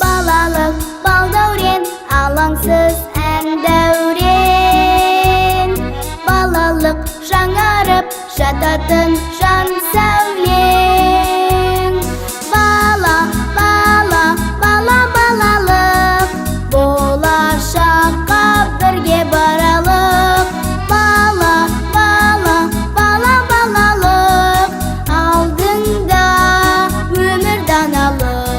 Балалық бал дәурен, алаңсыз ән дәурен. Балалық жаңарып жататын жан сәулең. Бала, бала, бала, балалық, болашаққа бірге баралық. Бала, бала, бала, балалық, алдыңда өмір даналық.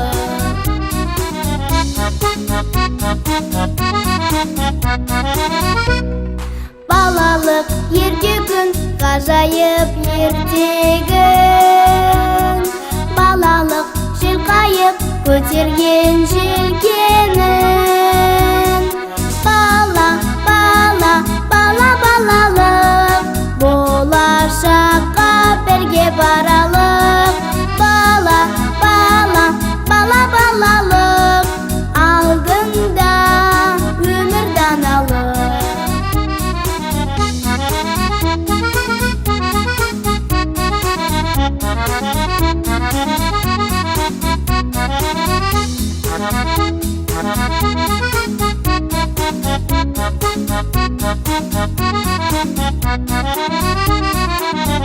Балалық ерте күн, ғажайып ертегін. Балалық желқайып көтерген желкенін. Бала, бала, бала, балалық, болашаққа бірге баралық. Бала, бала, бала, балалық, алдыңда өмір даналық.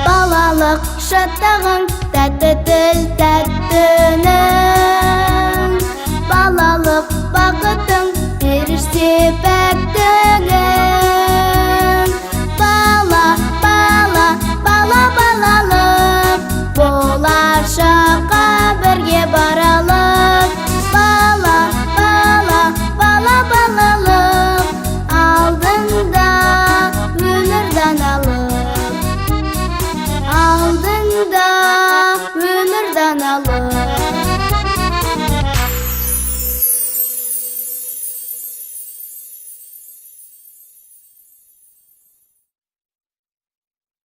Балалық шаттығың, тәтті тіл, тәтті үні.